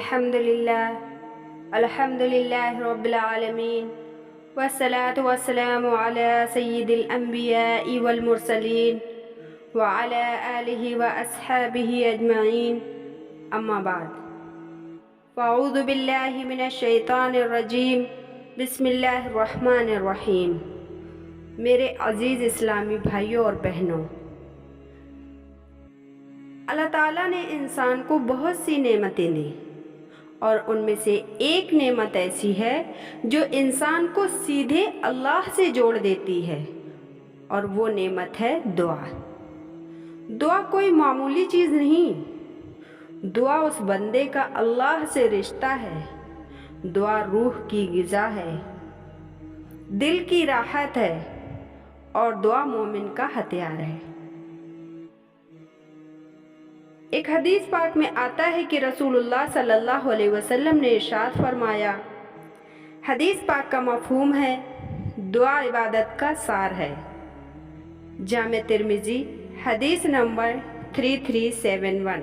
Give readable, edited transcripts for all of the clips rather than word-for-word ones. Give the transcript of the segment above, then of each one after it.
الحمد للہ رب العالمین والصلاة والسلام علی سید الانبیاء والمرسلین وعلی آلہ واصحابہ اجمعین، اما بعد فاعوذ باللہ من الشیطان الرجیم، بسم اللہ الرحمن الرحیم۔ میرے عزیز اسلامی بھائیوں اور بہنوں، اللہ تعالیٰ نے انسان کو بہت سی نعمتیں دی، اور ان میں سے ایک نعمت ایسی ہے جو انسان کو سیدھے اللہ سے جوڑ دیتی ہے، اور وہ نعمت ہے دعا۔ دعا کوئی معمولی چیز نہیں، دعا اس بندے کا اللہ سے رشتہ ہے، دعا روح کی غذا ہے، دل کی راحت ہے، اور دعا مومن کا ہتھیار ہے۔ ایک حدیث پاک میں آتا ہے کہ رسول اللہ صلی اللہ علیہ وسلم نے ارشاد فرمایا، حدیث پاک کا مفہوم ہے دعا عبادت کا سار ہے۔ جامع ترمذی حدیث نمبر 3371۔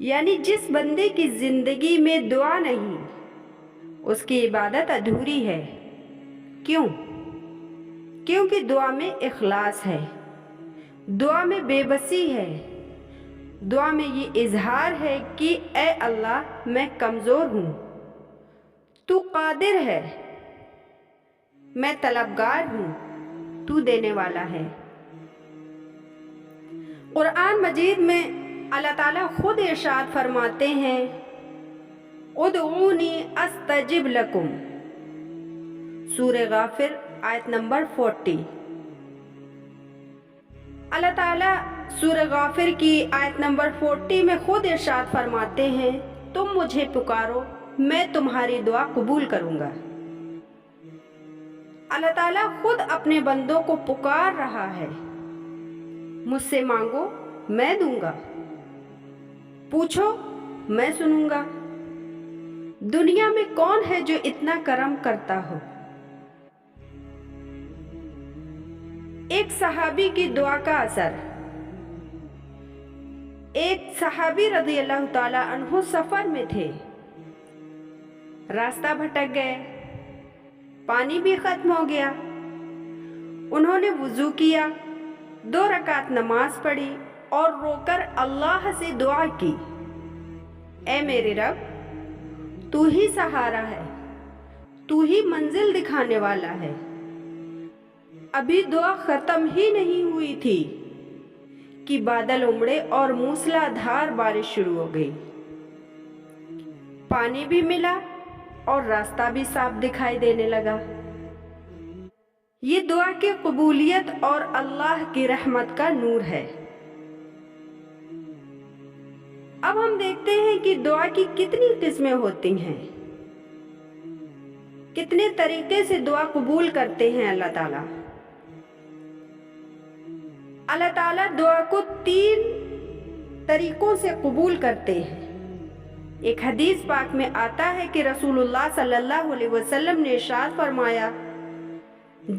یعنی جس بندے کی زندگی میں دعا نہیں، اس کی عبادت ادھوری ہے۔ کیوں؟ کیونکہ دعا میں اخلاص ہے، دعا میں بے بسی ہے، دعا میں یہ اظہار ہے کہ اے اللہ میں کمزور ہوں، تو قادر ہے، میں طلبگار ہوں، تو دینے والا ہے۔ قرآن مجید میں اللہ تعالیٰ خود ارشاد فرماتے ہیں، ادعونی استجب لکم، سورہ غافر آیت نمبر 40۔ اللہ تعالیٰ سورہ غافر کی آیت نمبر 40 میں خود ارشاد فرماتے ہیں، تم مجھے پکارو میں تمہاری دعا قبول کروں گا۔ اللہ تعالیٰ خود اپنے بندوں کو پکار رہا ہے، مجھ سے مانگو میں دوں گا، پوچھو میں سنوں گا۔ دنیا میں کون ہے جو اتنا کرم کرتا ہو؟ ایک صحابی کی دعا کا اثر۔ ایک صحابی رضی اللہ تعالی عنہ سفر میں تھے، راستہ بھٹک گئے، پانی بھی ختم ہو گیا۔ انہوں نے وضو کیا، 2 رکعت نماز پڑھی اور رو کر اللہ سے دعا کی، اے میرے رب، تو ہی سہارا ہے، تو ہی منزل دکھانے والا ہے۔ ابھی دعا ختم ہی نہیں ہوئی تھی کہ بادل امڑے اور موسلا دھار بارش شروع ہو گئی، پانی بھی ملا اور راستہ بھی صاف دکھائی دینے لگا۔ یہ دعا کی قبولیت اور اللہ کی رحمت کا نور ہے۔ اب ہم دیکھتے ہیں کہ دعا کی کتنی قسمیں ہوتی ہیں، کتنے طریقے سے دعا قبول کرتے ہیں اللہ تعالیٰ۔ اللہ تعالیٰ دعا کو 3 طریقوں سے قبول کرتے ہیں۔ ایک حدیث پاک میں آتا ہے کہ رسول اللہ صلی اللہ علیہ وسلم نے ارشاد فرمایا،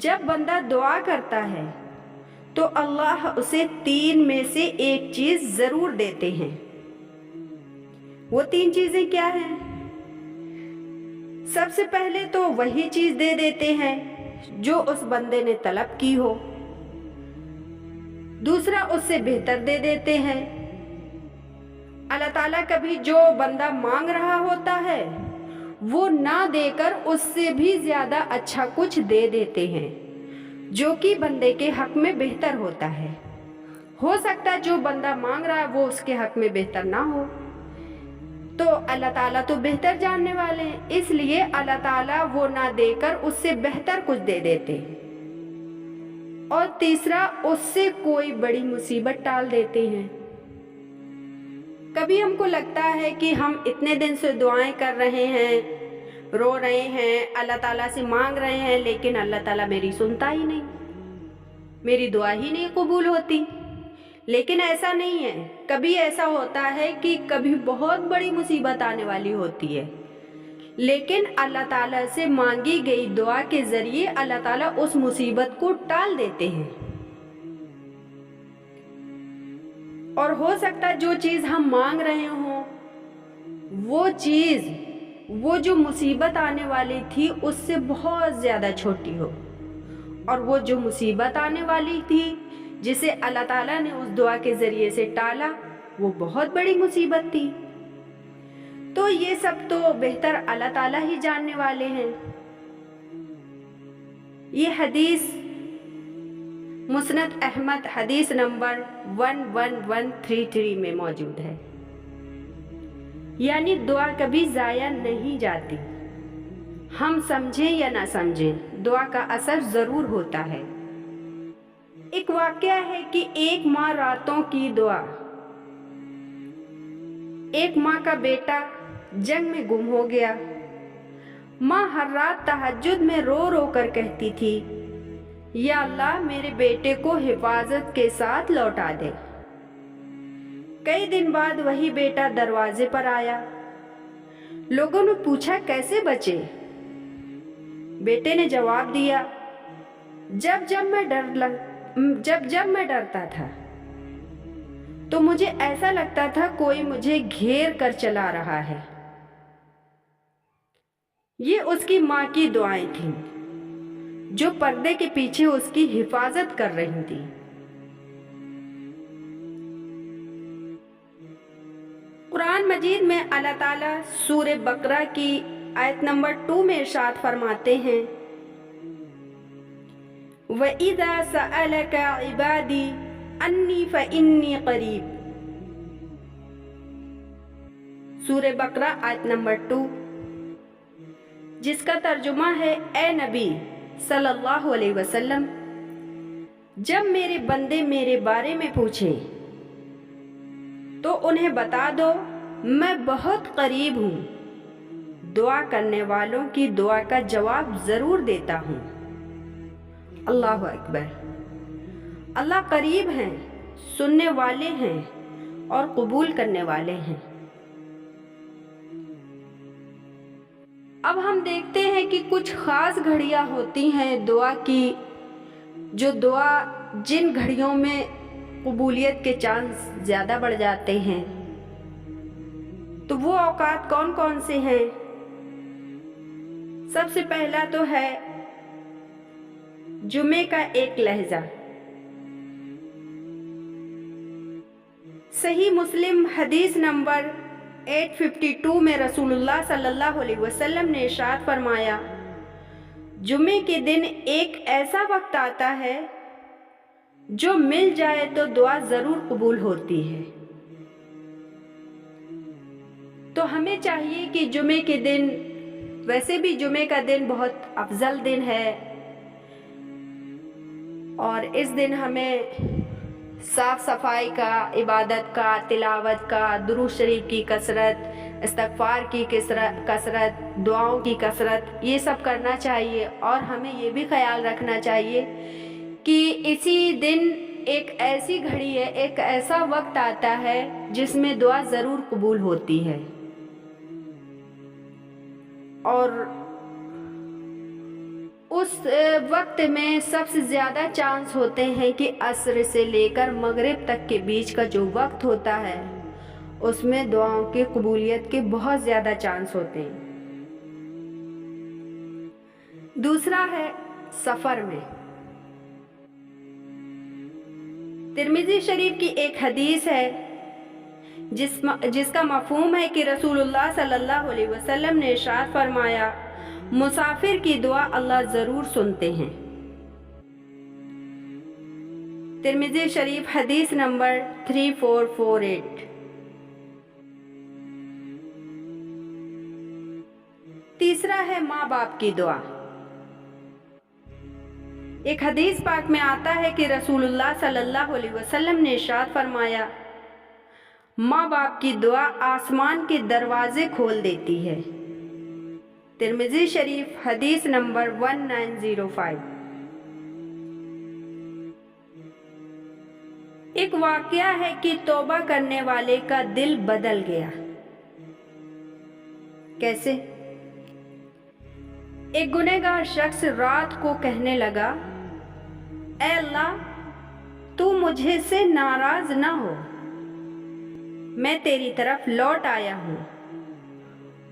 جب بندہ دعا کرتا ہے تو اللہ اسے 3 میں سے ایک چیز ضرور دیتے ہیں۔ وہ 3 چیزیں کیا ہیں؟ سب سے پہلے تو وہی چیز دے دیتے ہیں جو اس بندے نے طلب کی ہو، دوسرا اس سے بہتر دے دیتے ہیں۔ اللہ تعالیٰ کبھی جو بندہ مانگ رہا ہوتا ہے وہ نہ دے کر اس سے بھی زیادہ اچھا کچھ دے دیتے ہیں، جو کہ بندے کے حق میں بہتر ہوتا ہے۔ ہو سکتا ہے جو بندہ مانگ رہا ہے وہ اس کے حق میں بہتر نہ ہو، تو اللہ تعالیٰ تو بہتر جاننے والے ہیں، اس لیے اللہ تعالیٰ وہ نہ دے کر اس سے بہتر کچھ دے دیتے ہیں۔ اور تیسرا، اس سے کوئی بڑی مصیبت ٹال دیتے ہیں۔ کبھی ہم کو لگتا ہے کہ ہم اتنے دن سے دعائیں کر رہے ہیں، رو رہے ہیں، اللہ تعالیٰ سے مانگ رہے ہیں، لیکن اللہ تعالیٰ میری سنتا ہی نہیں، میری دعا ہی نہیں قبول ہوتی۔ لیکن ایسا نہیں ہے، کبھی ایسا ہوتا ہے کہ کبھی بہت بڑی مصیبت آنے والی ہوتی ہے، لیکن اللہ تعالیٰ سے مانگی گئی دعا کے ذریعے اللہ تعالیٰ اس مصیبت کو ٹال دیتے ہیں۔ اور ہو سکتا ہے جو چیز ہم مانگ رہے ہوں وہ چیز، وہ جو مصیبت آنے والی تھی اس سے بہت زیادہ چھوٹی ہو، اور وہ جو مصیبت آنے والی تھی جسے اللہ تعالیٰ نے اس دعا کے ذریعے سے ٹالا، وہ بہت بڑی مصیبت تھی۔ تو یہ سب تو بہتر اللہ تعالیٰ ہی جاننے والے ہیں۔ یہ حدیث مسند احمد حدیث نمبر 11133 میں موجود ہے۔ یعنی دعا کبھی ضائع نہیں جاتی، ہم سمجھیں یا نہ سمجھیں، دعا کا اثر ضرور ہوتا ہے۔ ایک واقعہ ہے کہ ایک ماں راتوں کی دعا، ایک ماں کا بیٹا جنگ میں گم ہو گیا۔ ماں ہر رات تہجد میں رو رو کر کہتی تھی، یا اللہ میرے بیٹے کو حفاظت کے ساتھ لوٹا دے۔ کئی دن بعد وہی بیٹا دروازے پر آیا۔ لوگوں نے پوچھا کیسے بچے؟ بیٹے نے جواب دیا، جب میں ڈرتا تھا تو مجھے ایسا لگتا تھا کوئی مجھے گھیر کر چلا رہا ہے۔ یہ اس کی ماں کی دعائیں تھیں جو پردے کے پیچھے اس کی حفاظت کر رہی تھی۔ قرآن مجید میں اللہ تعالیٰ سورہ بقرہ کی آیت نمبر 2 میں ارشاد فرماتے ہیں، وَإِذَا سَأَلَكَ عِبَادِي أَنِّي فَإِنِّي قَرِيبٌ۔ سورہ بقرہ آیت نمبر 2، جس کا ترجمہ ہے، اے نبی صلی اللہ علیہ وسلم، جب میرے بندے میرے بارے میں پوچھیں تو انہیں بتا دو میں بہت قریب ہوں، دعا کرنے والوں کی دعا کا جواب ضرور دیتا ہوں۔ اللہ اکبر! اللہ قریب ہیں، سننے والے ہیں اور قبول کرنے والے ہیں۔ اب ہم دیکھتے ہیں کہ کچھ خاص گھڑیاں ہوتی ہیں دعا کی، جو دعا جن گھڑیوں میں قبولیت کے چانس زیادہ بڑھ جاتے ہیں۔ تو وہ اوقات کون کون سے ہیں؟ سب سے پہلا تو ہے جمعے کا ایک لہجہ۔ صحیح مسلم حدیث نمبر 852 میں رسول اللہ صلی اللہ علیہ وسلم نے ارشاد فرمایا، جمعے کے دن ایک ایسا وقت آتا ہے جو مل جائے تو دعا ضرور قبول ہوتی ہے۔ تو ہمیں چاہیے کہ جمعے کے دن، ویسے بھی جمعے کا دن بہت افضل دن ہے، اور اس دن ہمیں صاف صفائی کا، عبادت کا، تلاوت کا، درود شریف کی کثرت، استغفار کی کثرت، دعاؤں کی کثرت، یہ سب کرنا چاہیے۔ اور ہمیں یہ بھی خیال رکھنا چاہیے کہ اسی دن ایک ایسی گھڑی ہے، ایک ایسا وقت آتا ہے جس میں دعا ضرور قبول ہوتی ہے، اور اس وقت میں سب سے زیادہ چانس ہوتے ہیں کہ عصر سے لے کر مغرب تک کے بیچ کا جو وقت ہوتا ہے اس میں دعاؤں کی قبولیت کے بہت زیادہ چانس ہوتے ہیں۔ دوسرا ہے سفر میں۔ ترمذی شریف کی ایک حدیث ہے جس کا مفہوم ہے کہ رسول اللہ صلی اللہ علیہ وسلم نے ارشاد فرمایا، مسافر کی دعا اللہ ضرور سنتے ہیں۔ ترمذی شریف حدیث نمبر 3448۔ تیسرا ہے ماں باپ کی دعا۔ ایک حدیث پاک میں آتا ہے کہ رسول اللہ صلی اللہ علیہ وسلم نے ارشاد فرمایا، ماں باپ کی دعا آسمان کے دروازے کھول دیتی ہے۔ ترمذی شریف حدیث نمبر 1905۔ ایک واقعہ ہے کہ توبہ کرنے والے کا دل بدل گیا۔ کیسے؟ ایک گنہگار شخص رات کو کہنے لگا، اے اللہ تو مجھے سے ناراض نہ ہو، میں تیری طرف لوٹ آیا ہوں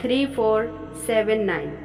3479।